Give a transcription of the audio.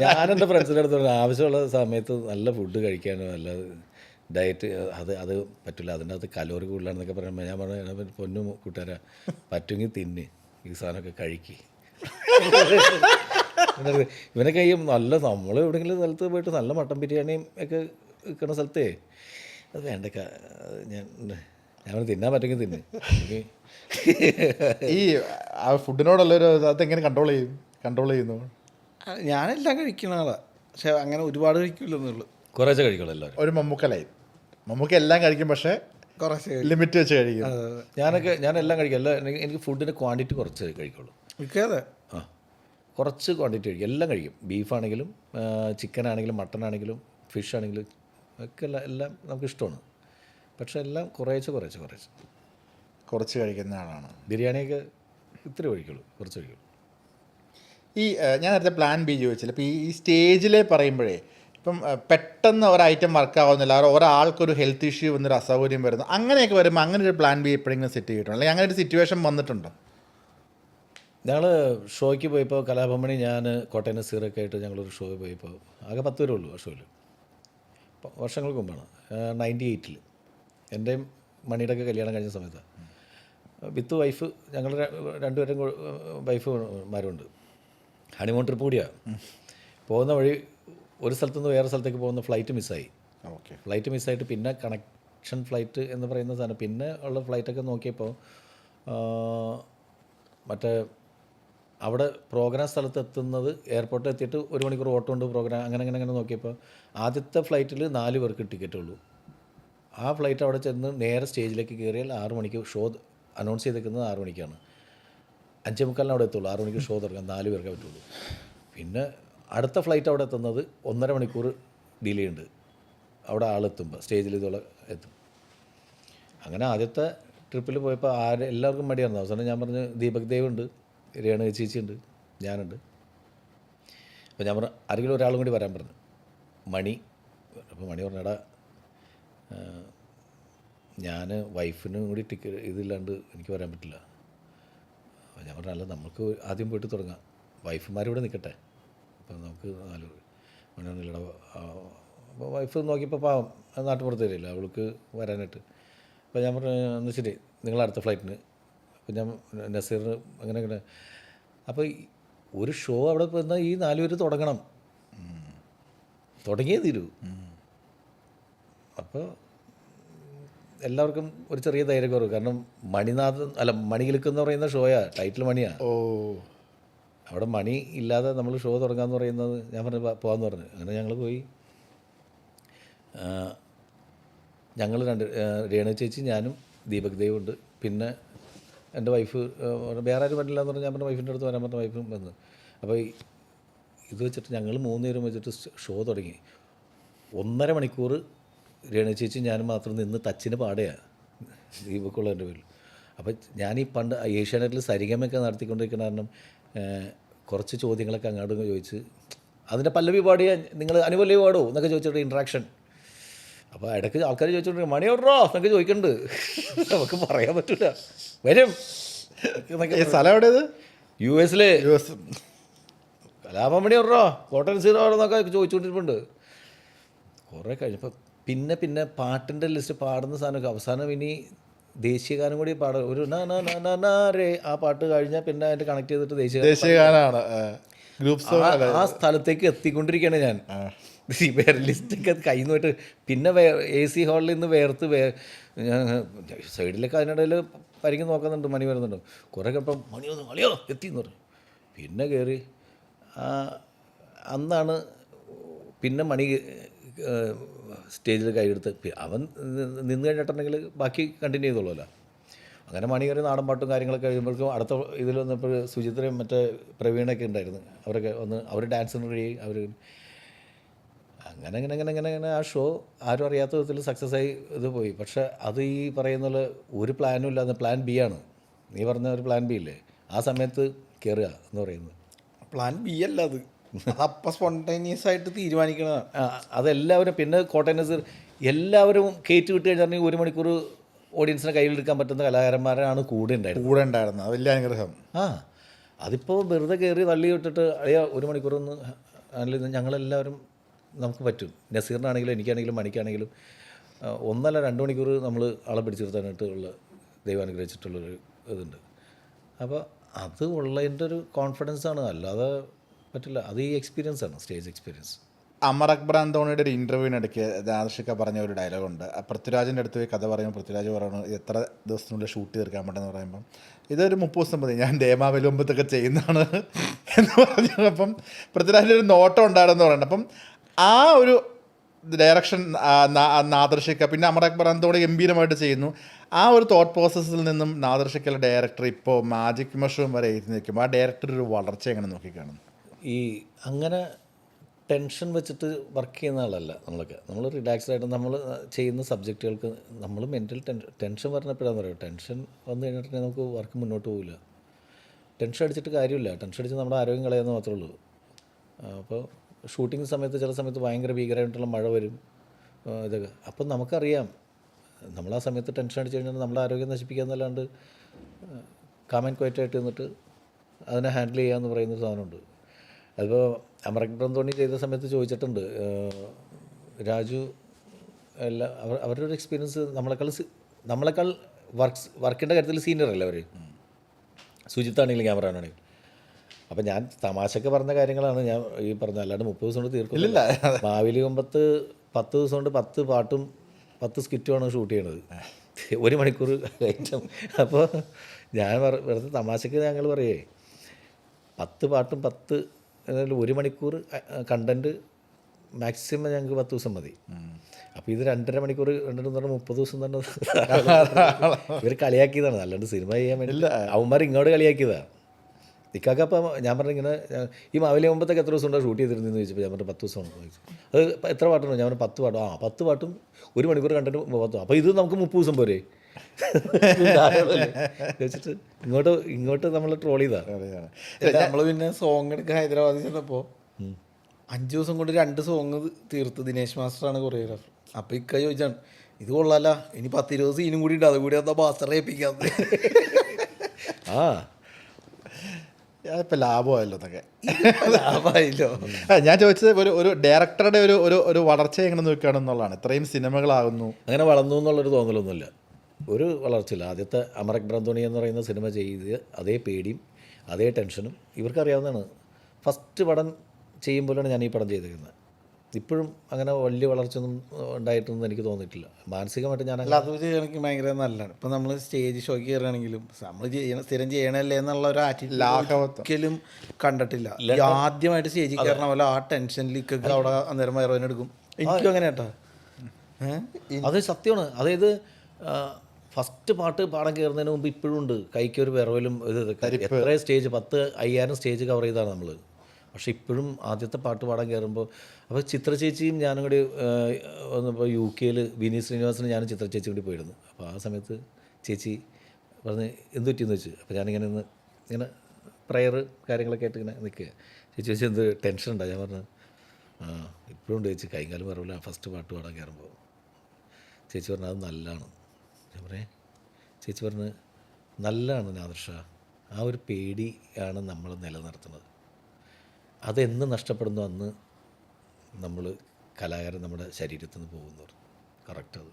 ഞാനെൻ്റെ ഫ്രണ്ട്സിൻ്റെ അടുത്ത് പറഞ്ഞു ആവശ്യമുള്ള സമയത്ത് നല്ല ഫുഡ് കഴിക്കാനോ നല്ല ഡയറ്റ് അത് പറ്റില്ല, അതിൻ്റെ അകത്ത് കലോറി കൂടുതലാണെന്നൊക്കെ പറയുമ്പോൾ ഞാൻ പറഞ്ഞു പൊന്നു കൂട്ടുകാരാ പറ്റുമെങ്കിൽ തിന്ന് ഈ സാധനമൊക്കെ കഴിക്ക്. ഇവനൊക്കെ ഈ നല്ല നമ്മൾ എവിടെയെങ്കിലും സ്ഥലത്ത് പോയിട്ട് നല്ല മട്ടൻ ബിരിയാണിയും ഒക്കെ വിൽക്കുന്ന സ്ഥലത്തേ അത് വേണ്ടക്ക ഞാൻ തിന്നാൻ പറ്റുമെങ്കിൽ തിന്ന്. ഈ ഫുഡിനോടുള്ളൊരു അതെങ്ങനെ കൺട്രോൾ ചെയ്യുന്നു? ഞാനെല്ലാം കഴിക്കുന്ന ആളാണ്, പക്ഷെ അങ്ങനെ ഒരുപാട് കഴിക്കില്ലെന്നുള്ളൂ. കുറേശ്ശെ കഴിക്കുള്ളൂ എല്ലാവരും. ഒരു മമ്മൂക്ക എല്ലാം കഴിക്കും, പക്ഷേ കുറച്ച് ലിമിറ്റ് വെച്ച് കഴിക്കും. ഞാനെല്ലാം കഴിക്കും. എനിക്ക് ഫുഡിൻ്റെ ക്വാണ്ടിറ്റി കുറച്ച് കഴിക്കുള്ളൂ. മിക്കതെ കുറച്ച് ക്വാണ്ടിറ്റി കഴിക്കും, എല്ലാം കഴിക്കും. ബീഫാണെങ്കിലും ചിക്കനാണെങ്കിലും മട്ടനാണെങ്കിലും ഫിഷ് ആണെങ്കിലും ഒക്കെ എല്ലാം നമുക്കിഷ്ടമാണ്. പക്ഷേ എല്ലാം കുറച്ച് കഴിക്കുന്ന ആളാണ്. ബിരിയാണിയൊക്കെ ഇത്തിരി കഴിക്കുള്ളൂ, കുറച്ച് കഴിക്കുള്ളൂ. ഈ ഞാൻ നേരത്തെ പ്ലാൻ ബി ചോദിച്ചില്ല. ഇപ്പോൾ ഈ സ്റ്റേജിൽ പറയുമ്പോഴേ ഇപ്പം പെട്ടെന്ന് ഒരു ഐറ്റം വർക്കാവുന്നില്ല, ഒരാൾക്കൊരു ഹെൽത്ത് ഇഷ്യൂ വന്നൊരു അസൗകര്യം വരുന്നു, അങ്ങനെയൊക്കെ വരുമ്പോൾ അങ്ങനെ ഒരു പ്ലാൻ ബി എപ്പോഴെങ്കിലും സെറ്റ് ചെയ്തിട്ടുണ്ടോ, അല്ലെങ്കിൽ അങ്ങനെ ഒരു സിറ്റുവേഷൻ വന്നിട്ടുണ്ടോ? ഞങ്ങൾ ഷോയ്ക്ക് പോയപ്പോൾ കലാഭമണി, ഞാൻ കോട്ടയം നസീറൊക്കെ ആയിട്ട് ഞങ്ങളൊരു ഷോ പോയപ്പോൾ ആകെ 10 പേരേ ഉള്ളൂ ആ ഷോയിൽ. വർഷങ്ങൾക്ക് മുമ്പാണ്, 98 എൻ്റെയും മണിയുടെയൊക്കെ കല്യാണം കഴിഞ്ഞ സമയത്താണ്. വിത്ത് വൈഫ്, ഞങ്ങൾ രണ്ടുപേരും വൈഫുമാരുണ്ട്. ഹണിമൂൺ ട്രിപ്പ് കൂടിയാണ്. പോകുന്ന വഴി ഒരു സ്ഥലത്തുനിന്ന് വേറെ സ്ഥലത്തേക്ക് പോകുന്ന ഫ്ലൈറ്റ് മിസ്സായി. ഫ്ലൈറ്റ് മിസ്സായിട്ട് പിന്നെ കണക്ഷൻ ഫ്ലൈറ്റ് എന്ന് പറയുന്ന സാധനം, പിന്നെ ഉള്ള ഫ്ലൈറ്റൊക്കെ നോക്കിയപ്പോൾ മറ്റേ അവിടെ പ്രോഗ്രാം സ്ഥലത്ത് എത്തുന്നത് എയർപോർട്ടിൽ എത്തിയിട്ട് 1 മണിക്കൂർ ഓട്ടോ ഉണ്ട് പ്രോഗ്രാം. അങ്ങനെ നോക്കിയപ്പോൾ ആദ്യത്തെ ഫ്ലൈറ്റിൽ 4 പേർക്ക് ടിക്കറ്റുള്ളൂ. ആ ഫ്ലൈറ്റ് അവിടെ ചെന്ന് നേരെ സ്റ്റേജിലേക്ക് കയറിയാൽ 6 മണിക്ക് ഷോ അനൗൺസ് ചെയ്തേക്കുന്നത് 6 മണിക്കാണ്. 5:45 അവിടെ എത്തുള്ളൂ. 6 മണിക്ക് ഷോ തുറക്കാൻ 4 പേർക്കേ പറ്റുള്ളൂ. പിന്നെ അടുത്ത ഫ്ലൈറ്റ് അവിടെ എത്തുന്നത് 1.5 മണിക്കൂർ ഡിലേ ഉണ്ട്. അവിടെ ആളെത്തുമ്പോൾ സ്റ്റേജിൽ ഇതോളം എത്തും. അങ്ങനെ ആദ്യത്തെ ട്രിപ്പിൽ പോയപ്പോൾ എല്ലാവർക്കും മടിയായിരുന്നു. അവസാനം ഞാൻ പറഞ്ഞു ദീപക് ദേവ് ഉണ്ട്, രേണു ചേച്ചി ഉണ്ട്, ഞാനുണ്ട്. അപ്പോൾ ഞാൻ പറഞ്ഞു ആരെങ്കിലും ഒരാളും കൂടി വരാൻ പറഞ്ഞു. മണി. അപ്പോൾ മണി പറഞ്ഞടാ ഞാൻ വൈഫിനും കൂടി ഇതില്ലാണ്ട് എനിക്ക് വരാൻ പറ്റില്ല. അപ്പോൾ ഞാൻ പറഞ്ഞല്ല, നമുക്ക് ആദ്യം പോയിട്ട് തുടങ്ങാം, വൈഫുമാരിവിടെ നിൽക്കട്ടെ, അപ്പോൾ നമുക്ക് 4 മണിയൊന്നുമില്ലട. അപ്പോൾ വൈഫ് നോക്കിയപ്പോൾ പാവം നാട്ടുപുറത്ത് തരില്ല അവൾക്ക് വരാനായിട്ട്. അപ്പോൾ ഞാൻ പറഞ്ഞു എന്നാൽ ശരി നിങ്ങൾ അടുത്ത ഫ്ലൈറ്റിന്. അപ്പോൾ ഞാൻ നസീറിന് അങ്ങനെ. അപ്പോൾ ഒരു ഷോ അവിടെ പോയിരുന്നാൽ ഈ 4 പേര് തുടങ്ങിയേ തീരൂ. അപ്പോൾ എല്ലാവർക്കും ഒരു ചെറിയ ധൈര്യക്കുറവ്. കാരണം മണികിലുക്കെന്ന് പറയുന്ന ഷോയാ, ടൈറ്റിൽ മണിയാ. അവിടെ മണി ഇല്ലാതെ നമ്മൾ ഷോ തുടങ്ങാമെന്ന് പറയുന്നത് ഞാൻ പറഞ്ഞു പോകാമെന്ന് പറഞ്ഞു. അങ്ങനെ ഞങ്ങൾ പോയി. ഞങ്ങൾ രേണു ചേച്ചി, ഞാനും, ദീപക് ദേവ് ഉണ്ട്, പിന്നെ എൻ്റെ വൈഫ്. വേറെ ആരും പറ്റില്ല എന്ന് പറഞ്ഞാൽ ഞാൻ പറഞ്ഞ വൈഫിൻ്റെ അടുത്ത് വരാൻ പറഞ്ഞ വൈഫും വന്ന്. അപ്പോൾ ഇത് വെച്ചിട്ട് ഞങ്ങൾ 3 പേരും വെച്ചിട്ട് ഷോ തുടങ്ങി. 1.5 മണിക്കൂർ രേണു ചേച്ചി ഞാനും മാത്രം നിന്ന് തച്ചിന് പാടുകയാണ് ദീപക്കുള്ളതിൻ്റെ പേരിൽ. അപ്പോൾ ഞാൻ പണ്ട് ഏഷ്യാനെറ്റിൽ സരിഗമയൊക്കെ നടത്തിക്കൊണ്ടിരിക്കുന്ന കാരണം കുറച്ച് ചോദ്യങ്ങളൊക്കെ അങ്ങോട്ട് ചോദിച്ച് അതിൻ്റെ പല്ലവി പാടിയ നിങ്ങൾ അനുപല്ലവി പാടോ എന്നൊക്കെ ചോദിച്ചിട്ട് ഇൻട്രാക്ഷൻ. അപ്പോൾ ഇടയ്ക്ക് ആൾക്കാർ ചോദിച്ചോണ്ടിരിക്കും മണി ഓർഡറോ എന്നൊക്കെ ചോദിക്കുന്നുണ്ട്. നമുക്ക് പറയാൻ പറ്റില്ല. വരും. സ്ഥലം എവിടെയത്? US കലാഭമണി ഓർഡറോ കോട്ടയം സീറോ എന്നൊക്കെ ചോദിച്ചുകൊണ്ടിരിപ്പുണ്ട്. കുറേ കഴിഞ്ഞപ്പോൾ പിന്നെ പാട്ടിൻ്റെ ലിസ്റ്റ് പാടുന്ന സാധനമൊക്കെ അവസാനം ഇനി ദേശീയഗാനം കൂടി പാടും. ഒരു റേ ആ പാട്ട് കഴിഞ്ഞാൽ പിന്നെ അതിൻ്റെ കണക്ട് ചെയ്തിട്ട് ദേശീയഗാനമാണ്. ആ സ്ഥലത്തേക്ക് എത്തിക്കൊണ്ടിരിക്കുകയാണ് ഞാൻ. ലിസ്റ്റൊക്കെ കയ്യിൽ നിന്ന് പോയിട്ട് പിന്നെ AC ഹാളിൽ നിന്ന് വേർത്ത് ഞാൻ സൈഡിലൊക്കെ അതിനിടയിൽ പരിങ്ങി നോക്കുന്നുണ്ട്, മണി വരുന്നുണ്ട്. കുറേ ഇപ്പം മണിയോ എത്തിയെന്ന് പറഞ്ഞു. പിന്നെ കയറി അന്നാണ് പിന്നെ മണി സ്റ്റേജിൽ കൈയെടുത്ത് അവൻ നിന്ന് കഴിഞ്ഞിട്ടുണ്ടെങ്കിൽ ബാക്കി കണ്ടിന്യൂ ചെയ്തോളൂല്ലോ. അങ്ങനെ മണി കയറി നാടൻ പാട്ടും കാര്യങ്ങളൊക്കെ കഴിയുമ്പോഴേക്കും അടുത്ത ഇതിൽ വന്നപ്പോൾ സുചിത്രയും മറ്റേ പ്രവീണൊക്കെ ഉണ്ടായിരുന്നു. അവരൊക്കെ അവർ ഡാൻസിന് റെഡി. അവർ അങ്ങനെ ആ ഷോ ആരും അറിയാത്ത വിധത്തിൽ സക്സസ് ആയി ഇത് പോയി. പക്ഷേ അത് ഈ പറയുന്ന ഒരു പ്ലാനും ഇല്ലാതെ പ്ലാൻ ബി ആണ്. നീ പറഞ്ഞ ഒരു പ്ലാൻ ബി ഇല്ലേ, ആ സമയത്ത് കയറുക എന്ന് പറയുന്നത്. പ്ലാൻ ബി അല്ല അത്, അപ്പം സ്പോണ്ടേനിയസ് ആയിട്ട് തീരുമാനിക്കണതാണ് അതെല്ലാവരും. പിന്നെ കോട്ടയം നസീർ എല്ലാവരും കയറ്റി വിട്ട് കഴിഞ്ഞാൽ 1 മണിക്കൂർ ഓഡിയൻസിനെ കയ്യിലെടുക്കാൻ പറ്റുന്ന കലാകാരന്മാരാണ് കൂടെ ഉണ്ടായിരുന്നത്. വലിയ അനുഗ്രഹം. അതിപ്പോൾ വെറുതെ കയറി തള്ളി വിട്ടിട്ട് അയ്യോ 1 മണിക്കൂറൊന്ന് അതിൽ ഞങ്ങളെല്ലാവരും നമുക്ക് പറ്റും. നസീറിനാണെങ്കിലും എനിക്കാണെങ്കിലും മണിക്കാണെങ്കിലും 1 അല്ല 2 മണിക്കൂർ നമ്മൾ ആളെ പിടിച്ചു നിർത്താനായിട്ടുള്ള ദൈവം അനുഗ്രഹിച്ചിട്ടുള്ളൊരു ഇതുണ്ട്. അപ്പോൾ അത് ഉള്ളതിൻ്റെ ഒരു കോൺഫിഡൻസാണ്, അല്ലാതെ പറ്റില്ല. അത് ഈ എക്സ്പീരിയൻസാണ്, സ്റ്റേജ് എക്സ്പീരിയൻസ്. അമർ അക്ബർ അന്തോണിയുടെ ഒരു ഇൻ്റർവ്യൂവിനിടയ്ക്ക് ആദർശിക്ക പറഞ്ഞ ഒരു ഡയലോഗുണ്ട്. പൃഥ്വിരാജിൻ്റെ അടുത്ത് പോയി കഥ പറയുമ്പോൾ പൃഥ്വിരാജ് പറയുന്നത് ഇത് എത്ര ദിവസത്തിനുള്ളിൽ ഷൂട്ട് തീർക്കാൻ പറ്റുമെന്ന് പറയുമ്പം ഇതൊരു 30 ദിവസം മതി, ഞാൻ ദേമാവലുമ്പത്തൊക്കെ ചെയ്യുന്നതാണ് എന്ന് പറഞ്ഞപ്പം പൃഥ്വിരാജിൻ്റെ ഒരു നോട്ടം ഉണ്ടായിരുന്നു പറയുന്നത്. അപ്പം ആ ഒരു ഡയറക്ഷൻ നാദർഷിക്ക, പിന്നെ അമർ അക്ബർ അന്തോണി ഗംഭീരമായിട്ട് ചെയ്യുന്നു. ആ ഒരു തോട്ട് പ്രോസസ്സിൽ നിന്നും നാദർഷിക്കലെ ഡയറക്ടർ ഇപ്പോൾ മാജിക് മഷ്റൂം വരെ എഴുതി നിൽക്കുമ്പോൾ ആ ഡയറക്ടർ ഒരു വളർച്ച എങ്ങനെ നോക്കിക്കാണുന്നു? ഈ അങ്ങനെ ടെൻഷൻ വെച്ചിട്ട് വർക്ക് ചെയ്യുന്ന ആളല്ല നമ്മളൊക്കെ. നമ്മൾ റിലാക്സ്ഡ് ആയിട്ട് നമ്മൾ ചെയ്യുന്ന സബ്ജക്റ്റുകൾക്ക് നമ്മൾ മെൻ്റൽ ടെൻഷൻ പറഞ്ഞപ്പോഴാണെന്ന് പറയുക, ടെൻഷൻ വന്നു കഴിഞ്ഞിട്ടുണ്ടെങ്കിൽ നമുക്ക് വർക്ക് മുന്നോട്ട് പോകില്ല. ടെൻഷൻ അടിച്ചിട്ട് കാര്യമില്ല, ടെൻഷൻ അടിച്ച് നമ്മുടെ ആരോഗ്യം കളയാമെന്ന് മാത്രമേ ഉള്ളൂ. അപ്പോൾ ഷൂട്ടിംഗ് സമയത്ത് ചില സമയത്ത് ഭയങ്കര ഭീകരമായിട്ടുള്ള മഴ വരും, ഇതൊക്കെ. അപ്പം നമുക്കറിയാം നമ്മൾ ആ സമയത്ത് ടെൻഷൻ അടിച്ച് കഴിഞ്ഞാൽ നമ്മുടെ ആരോഗ്യം നശിപ്പിക്കാമെന്നല്ലാണ്ട് കാം ആൻഡ് ക്വയറ്റായിട്ട് നിന്നിട്ട് അതിനെ ഹാൻഡിൽ ചെയ്യാമെന്ന് പറയുന്നൊരു സാധനമുണ്ട്. അതിപ്പോൾ അമർ അക്ബർ അന്തോണി ചെയ്ത സമയത്ത് ചോദിച്ചിട്ടുണ്ട്, രാജു അവരുടെ ഒരു എക്സ്പീരിയൻസ് നമ്മളെക്കാൾ വർക്കിൻ്റെ കാര്യത്തിൽ സീനിയർ അല്ലേ അവർ, സുജിത്താണെങ്കിലും ക്യാമറമാനാണെങ്കിലും. അപ്പം ഞാൻ തമാശക്ക് പറഞ്ഞ കാര്യങ്ങളാണ് ഞാൻ ഈ പറഞ്ഞത്, അല്ലാണ്ട് 30 ദിവസം കൊണ്ട് തീർക്കില്ല. മാവേലി കൊമ്പത്ത് 10 ദിവസം കൊണ്ട് 10 പാട്ടും 10 സ്കിറ്റുമാണ് ഷൂട്ട് ചെയ്യണത്, 1 മണിക്കൂർ ഐറ്റം. അപ്പോൾ ഞാൻ വെറുതെ തമാശക്ക് ഞങ്ങൾ പറയേ 10 പാട്ടും 10 1 മണിക്കൂർ കണ്ടൻറ്റ് മാക്സിമം ഞങ്ങൾക്ക് 10 ദിവസം മതി. അപ്പോൾ ഇത് 2.5 മണിക്കൂർ കണ്ടിട്ട് പറഞ്ഞാൽ 30 ദിവസം തന്നെ ഇവർ കളിയാക്കിയതാണ്, അല്ലാണ്ട് സിനിമ ചെയ്യാൻ വേണ്ടി അവന്മാർ ഇങ്ങോട്ട് കളിയാക്കിയതാണ്. ഇക്കാക്ക അപ്പം ഞാൻ പറഞ്ഞു ഇങ്ങനെ ഈ മാവേലി മുമ്പത്തേക്ക് എത്ര ദിവസം ഉണ്ടോ ഷൂട്ട് ചെയ്തിരുന്നെന്ന് ചോദിച്ചപ്പോൾ ഞാൻ പറഞ്ഞു 10 ദിവസമാണ് ചോദിച്ചു. അത് എത്ര പാട്ടുണ്ടോ? ഞാൻ പറഞ്ഞു 10 പാട്ടും. 10 പാട്ടും 1 മണിക്കൂർ കണ്ടിട്ട് 10. അപ്പോൾ ഇത് നമുക്ക് 30 ദിവസം പോരെ ചോദിച്ചിട്ട് ഇങ്ങോട്ട് നമ്മൾ ട്രോൾ ചെയ്താണ്. നമ്മൾ പിന്നെ സോങ് എടുക്കാൻ ഹൈദരാബാദിൽ ചെന്നപ്പോൾ 5 ദിവസം കൊണ്ട് 2 സോങ് തീർത്ത് ദിനേശ് മാസ്റ്ററാണ് കൊറിയോഗ്രാഫർ. അപ്പോൾ ഇക്ക ചോദിച്ചാണ് ഇത് കൊള്ളാല്ല, ഇനി 10-20 സീനും കൂടി ഉണ്ട്, അതുകൂടി എന്താ മാസ്റ്ററെ ഏൽപ്പിക്കാം. ആ ഇപ്പം ലാഭമായല്ലോ എന്നൊക്കെ ലാഭമായില്ലോ. ഞാൻ ചോദിച്ചത് ഒരു ഡയറക്ടറുടെ ഒരു വളർച്ച എങ്ങനെ നോക്കുകയാണെന്നുള്ളതാണ്. ഇത്രയും സിനിമകളാകുന്നു, അങ്ങനെ വളർന്നു എന്നുള്ളൊരു തോന്നലൊന്നുമില്ല, ഒരു വളർച്ചയില്ല. ആദ്യത്തെ അമർ അക്ബർ അന്തോണി എന്ന് പറയുന്ന സിനിമ ചെയ്ത് അതേ പേടിയും അതേ ടെൻഷനും ഇവർക്കറിയാവുന്നതാണ്. ഫസ്റ്റ് പടം ചെയ്യുമ്പോഴാണ് ഞാൻ ഈ പടം ചെയ്തിരിക്കുന്നത്. ഇപ്പോഴും അങ്ങനെ വലിയ വളർച്ചയൊന്നും ഉണ്ടായിട്ടൊന്നും എനിക്ക് തോന്നിയിട്ടില്ല. മാനസികമായിട്ട് ഞാൻ അല്ല, അത് ചെയ്യണമെങ്കിൽ ഭയങ്കര നല്ലതാണ്. ഇപ്പം നമ്മൾ സ്റ്റേജ് ഷോയ്ക്ക് കയറുകയാണെങ്കിലും നമ്മൾ സ്ഥിരം ചെയ്യണല്ലേ എന്നുള്ള ഒരു ആറ്റിറ്റ്യൂഡ് ഒരിക്കലും കണ്ടിട്ടില്ല. ആദ്യമായിട്ട് സ്റ്റേജിൽ കയറണ പോലെ ആ ടെൻഷനിലേക്ക് അവിടെ അന്നേരം വയറുവേദനെടുക്കും. എനിക്കും അങ്ങനെ കേട്ടാ, അത് സത്യമാണ്. അതായത് ഫസ്റ്റ് പാട്ട് പാടാൻ കയറുന്നതിന് മുമ്പ് ഇപ്പോഴും ഉണ്ട് കൈക്കൊരു വിറവലും എത്ര സ്റ്റേജ് 10,000 സ്റ്റേജ് കവർ ചെയ്താണ് നമ്മൾ. പക്ഷേ ഇപ്പോഴും ആദ്യത്തെ പാട്ട് പാടാൻ കയറുമ്പോൾ അപ്പോൾ ചിത്ര ചേച്ചിയും ഞാനും കൂടി വന്നപ്പോൾ UK വിനീത് ശ്രീനിവാസനും ഞാനും ചിത്ര ചേച്ചി കൂടി പോയിരുന്നു. അപ്പോൾ ആ സമയത്ത് ചേച്ചി പറഞ്ഞ് എന്ത് പറ്റിയെന്ന് വെച്ച്. അപ്പോൾ ഞാനിങ്ങനെ ഇങ്ങനെ പ്രയർ കാര്യങ്ങളൊക്കെ ആയിട്ട് ഇങ്ങനെ നിൽക്കുക. ചേച്ചി വെച്ച് എന്ത് ടെൻഷൻ ഉണ്ടാകും. ഞാൻ പറഞ്ഞു ഇപ്പോഴും ഉണ്ട് ചേച്ചി, കൈകാലം പറയില്ല ഫസ്റ്റ് പാട്ട് പാടാൻ കയറുമ്പോൾ. ചേച്ചി പറഞ്ഞു അത് നല്ലതാണ്. ഞാൻ പറയേ, ചേച്ചി പറഞ്ഞ് നല്ലതാണ് നാദർഷ, ആ ഒരു പേടിയാണ് നമ്മൾ നിലനിർത്തുന്നത്. അതെന്ന് നഷ്ടപ്പെടുന്നു അന്ന് നമ്മൾ കലാകാരൻ നമ്മുടെ ശരീരത്തിൽ നിന്ന് പോകുന്നു. കറക്റ്റ് അത്.